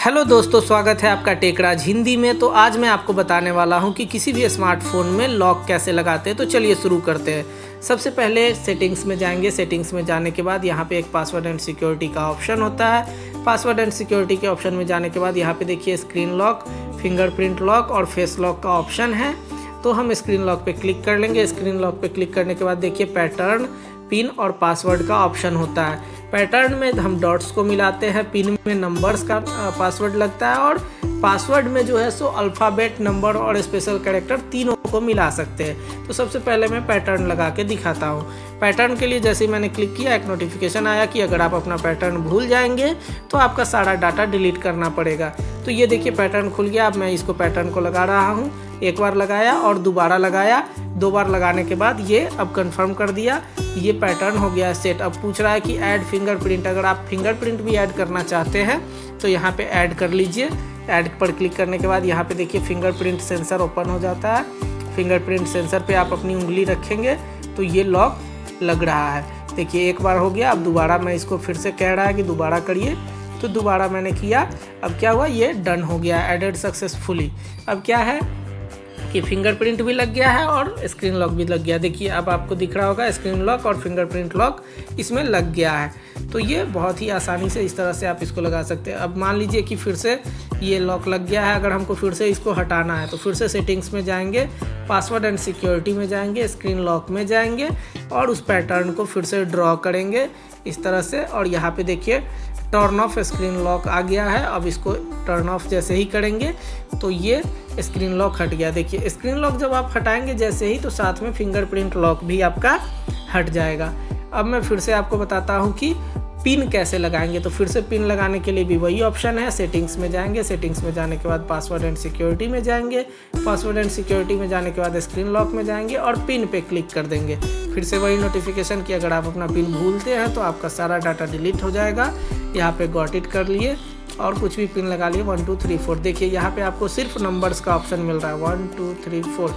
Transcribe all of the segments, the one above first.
Hello दोस्तों, स्वागत है आपका टेकराज हिंदी में। तो आज मैं आपको बताने वाला हूं कि किसी भी स्मार्टफोन में लॉक कैसे लगाते हैं। तो चलिए शुरू करते हैं। सबसे पहले सेटिंग्स में जाएंगे। सेटिंग्स में जाने के बाद यहाँ पे एक पासवर्ड एंड सिक्योरिटी का ऑप्शन होता है। पासवर्ड एंड सिक्योरिटी के ऑप्शन में जाने के बाद यहाँ पे देखिए स्क्रीन लॉक, फिंगरप्रिंट लॉक और फेस लॉक का ऑप्शन है। तो हम स्क्रीन लॉक पे क्लिक कर लेंगे। स्क्रीन लॉक पे क्लिक करने के बाद देखिए पैटर्न, पिन और पासवर्ड का ऑप्शन होता है। पैटर्न में हम डॉट्स को मिलाते हैं, पिन में नंबर्स का पासवर्ड लगता है और पासवर्ड में जो है सो अल्फ़ाबेट, नंबर और स्पेशल कैरेक्टर तीनों को मिला सकते हैं। तो सबसे पहले मैं पैटर्न लगा के दिखाता हूँ। पैटर्न के लिए जैसे ही मैंने क्लिक किया एक नोटिफिकेशन आया कि अगर आप अपना पैटर्न भूल जाएंगे तो आपका सारा डाटा डिलीट करना पड़ेगा। तो ये देखिए पैटर्न खुल गया। अब मैं इसको पैटर्न को लगा रहा हूँ। एक बार लगाया और दोबारा लगाया। 2 बार लगाने के बाद ये अब कंफर्म कर दिया, ये पैटर्न हो गया सेट। अब पूछ रहा है कि ऐड फिंगरप्रिंट। अगर आप फिंगरप्रिंट भी ऐड करना चाहते हैं तो यहाँ पे ऐड कर लीजिए। ऐड पर क्लिक करने के बाद यहाँ पे देखिए फिंगरप्रिंट सेंसर ओपन हो जाता है। फिंगरप्रिंट सेंसर पे आप अपनी उंगली रखेंगे तो ये लॉक लग रहा है। देखिए एक बार हो गया। अब दोबारा मैं इसको फिर से कह रहा है कि दोबारा करिए, तो दोबारा मैंने किया। अब क्या हुआ, ये डन हो गया, एडेड सक्सेसफुली। अब क्या है कि फिंगरप्रिंट भी लग गया है और स्क्रीन लॉक भी लग गया। देखिए अब आपको दिख रहा होगा स्क्रीन लॉक और फिंगरप्रिंट लॉक इसमें लग गया है। तो ये बहुत ही आसानी से इस तरह से आप इसको लगा सकते हैं। अब मान लीजिए कि फिर से ये लॉक लग गया है। अगर हमको फिर से इसको हटाना है तो फिर से सेटिंग्स में जाएंगे, पासवर्ड एंड सिक्योरिटी में जाएंगे, स्क्रीन लॉक में जाएंगे और उस पैटर्न को फिर से ड्रॉ करेंगे इस तरह से। और यहाँ पे देखिए टर्न ऑफ स्क्रीन लॉक आ गया है। अब इसको टर्न ऑफ जैसे ही करेंगे तो ये स्क्रीन लॉक हट गया। देखिए स्क्रीन लॉक जब आप हटाएंगे जैसे ही तो साथ में फिंगरप्रिंट लॉक भी आपका हट जाएगा। अब मैं फिर से आपको बताता हूँ कि पिन कैसे लगाएंगे। तो फिर से पिन लगाने के लिए भी वही ऑप्शन है। सेटिंग्स में जाएंगे। सेटिंग्स में जाने के बाद पासवर्ड एंड सिक्योरिटी में जाएंगे। पासवर्ड एंड सिक्योरिटी में जाने के बाद स्क्रीन लॉक में जाएंगे और पिन पे क्लिक कर देंगे। फिर से वही नोटिफिकेशन कि अगर आप अपना पिन भूलते हैं तो आपका सारा डाटा डिलीट हो जाएगा। यहाँ पे गॉट इट कर लिए और कुछ भी पिन लगा लिए 1 2 3 4। देखिए यहाँ पे आपको सिर्फ नंबर्स का ऑप्शन मिल रहा है 1 2 3 4।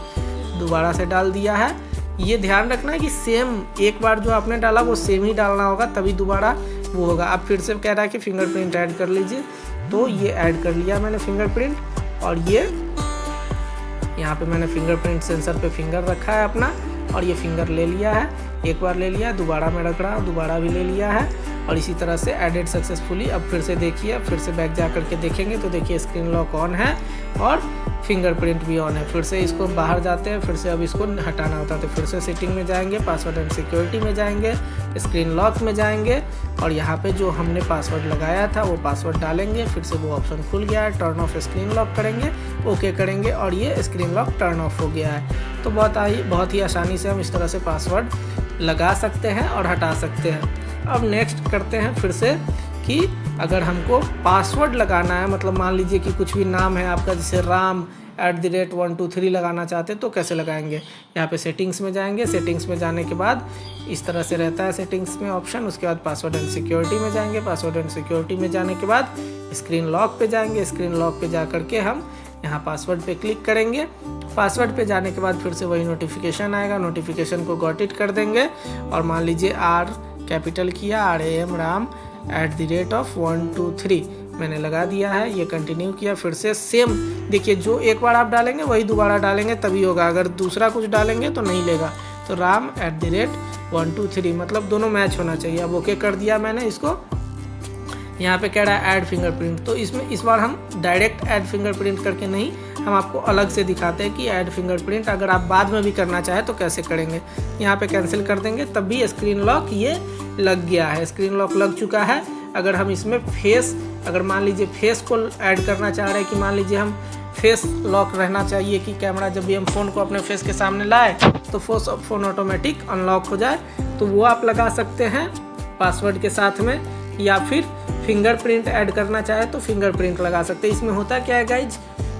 दोबारा से डाल दिया है। ये ध्यान रखना है कि सेम एक बार जो आपने डाला वो सेम ही डालना होगा, तभी दोबारा वो होगा। अब फिर से कह रहा है कि फिंगरप्रिंट ऐड कर लीजिए, तो ये ऐड कर लिया मैंने फिंगरप्रिंट। और ये यहाँ पे मैंने फिंगरप्रिंट सेंसर पे फिंगर रखा है अपना और ये फिंगर ले लिया है। एक बार ले लिया, दोबारा मैं रख रहा हूँ, दोबारा भी ले लिया है और इसी तरह से एडेड सक्सेसफुली। अब फिर से देखिए, फिर से बैक जा करके देखेंगे तो देखिए स्क्रीन लॉक ऑन है और फिंगरप्रिंट भी ऑन है। फिर से इसको बाहर जाते हैं, फिर से अब इसको हटाना होता है तो फिर से सेटिंग में जाएंगे, पासवर्ड एंड सिक्योरिटी में जाएंगे, स्क्रीन लॉक में जाएंगे और यहाँ पे जो हमने पासवर्ड लगाया था वो पासवर्ड डालेंगे। फिर से वो ऑप्शन खुल गया है, टर्न ऑफ स्क्रीन लॉक करेंगे, ओके करेंगे और ये स्क्रीन लॉक टर्न ऑफ हो गया है। तो बहुत ही आसानी से हम इस तरह से पासवर्ड लगा सकते हैं और हटा सकते हैं। अब नेक्स्ट करते हैं फिर से कि अगर हमको पासवर्ड लगाना है, मतलब मान लीजिए कि कुछ भी नाम है आपका, जैसे राम @123 लगाना चाहते हैं तो कैसे लगाएंगे। यहाँ पे सेटिंग्स में जाएंगे। सेटिंग्स में जाने के बाद इस तरह से रहता है सेटिंग्स में ऑप्शन। उसके बाद पासवर्ड एंड सिक्योरिटी में जाएंगे। पासवर्ड एंड सिक्योरिटी में जाने के बाद स्क्रीन लॉक पे जाएंगे। स्क्रीन लॉक पे जा करके हम यहाँ पासवर्ड पे क्लिक करेंगे। पासवर्ड पे जाने के बाद फिर से वही नोटिफिकेशन आएगा। नोटिफिकेशन को गॉट इट कर देंगे और मान लीजिए R कैपिटल किया, RAM राम @123 मैंने लगा दिया है। ये कंटिन्यू किया। फिर से सेम देखिए, जो एक बार आप डालेंगे वही दोबारा डालेंगे तभी होगा। अगर दूसरा कुछ डालेंगे तो नहीं लेगा। तो राम @123 मतलब दोनों मैच होना चाहिए। अब ओके कर दिया मैंने इसको। यहाँ पे कह रहा है ऐड फिंगरप्रिंट, तो इसमें इस बार हम डायरेक्ट ऐड फिंगरप्रिंट करके नहीं, हम आपको अलग से दिखाते हैं कि ऐड फिंगरप्रिंट अगर आप बाद में भी करना चाहें तो कैसे करेंगे। यहाँ पे कैंसिल कर देंगे, तब भी स्क्रीन लॉक ये लग गया है। स्क्रीन लॉक लग चुका है। अगर हम इसमें फेस, अगर मान लीजिए फेस को ऐड करना चाह रहे हैं कि मान लीजिए हम फेस लॉक रहना चाहिए कि कैमरा जब भी हम फ़ोन को अपने फेस के सामने लाए तो फ़ोन ऑटोमेटिक अनलॉक हो जाए, तो वो आप लगा सकते हैं पासवर्ड के साथ में। या फिर फिंगरप्रिंट ऐड करना चाहे तो फिंगरप्रिंट लगा सकते हैं। इसमें होता क्या है गाइज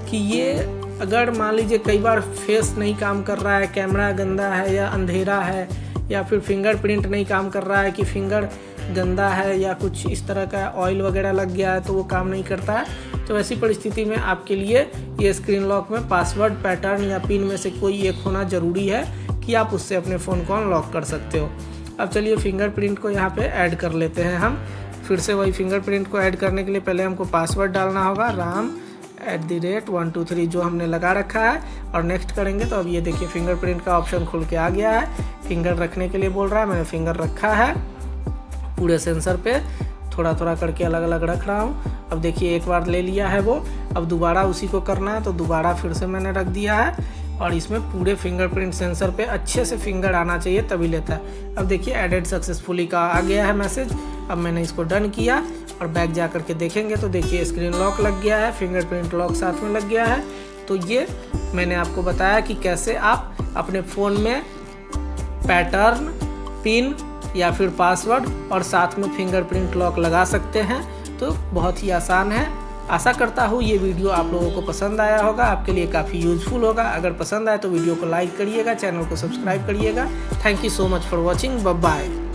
कि ये अगर मान लीजिए कई बार फेस नहीं काम कर रहा है, कैमरा गंदा है या अंधेरा है, या फिर फिंगरप्रिंट नहीं काम कर रहा है कि फिंगर गंदा है या कुछ इस तरह का ऑयल वगैरह लग गया है तो वो काम नहीं करता है, तो ऐसी परिस्थिति में आपके लिए ये स्क्रीन लॉक में पासवर्ड, पैटर्न या पिन में से कोई एक होना ज़रूरी है कि आप उससे अपने फ़ोन को अनलॉक कर सकते हो। अब चलिए फिंगरप्रिंट को यहाँ पे ऐड कर लेते हैं हम। फिर से वही फिंगरप्रिंट को ऐड करने के लिए पहले हमको पासवर्ड डालना होगा, ram@123 जो हमने लगा रखा है, और नेक्स्ट करेंगे तो अब ये देखिए फिंगरप्रिंट का ऑप्शन खुल के आ गया है। फिंगर रखने के लिए बोल रहा है, मैंने फिंगर रखा है पूरे सेंसर पे, थोड़ा थोड़ा करके अलग अलग रख रहा हूँ। अब देखिए एक बार ले लिया है वो, अब दोबारा उसी को करना है तो दोबारा फिर से मैंने रख दिया है, और इसमें पूरे फिंगरप्रिंट सेंसर पे अच्छे से फिंगर आना चाहिए तभी लेता है। अब देखिए एडेड सक्सेसफुली का आ गया है मैसेज। अब मैंने इसको डन किया और बैक जा करके देखेंगे तो देखिए स्क्रीन लॉक लग गया है, फिंगरप्रिंट लॉक साथ में लग गया है। तो ये मैंने आपको बताया कि कैसे आप अपने फ़ोन में पैटर्न, पिन या फिर पासवर्ड और साथ में फिंगरप्रिंट लॉक लगा सकते हैं। तो बहुत ही आसान है। आशा करता हूँ ये वीडियो आप लोगों को पसंद आया होगा, आपके लिए काफ़ी यूजफुल होगा। अगर पसंद आए तो वीडियो को लाइक करिएगा, चैनल को सब्सक्राइब करिएगा। Thank you so much for watching, bye bye.